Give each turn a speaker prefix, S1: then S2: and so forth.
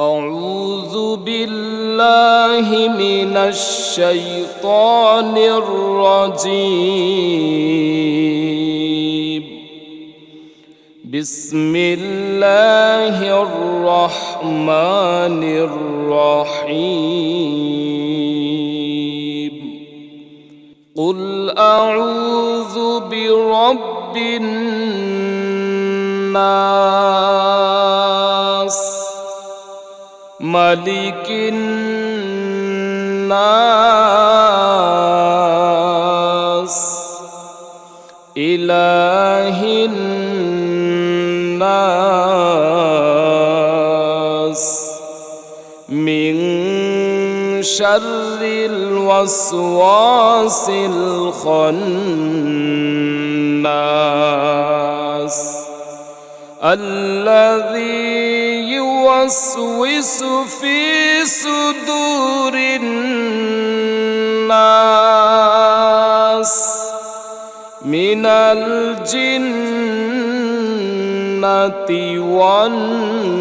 S1: أعوذ بالله من الشيطان الرجيم. بسم الله الرحمن الرحيم. قل أعوذ برب الناس ملك الناس إله الناس من شر الوسواس الخناس الذي يوسوس في صدور الناس من الجنة والناس.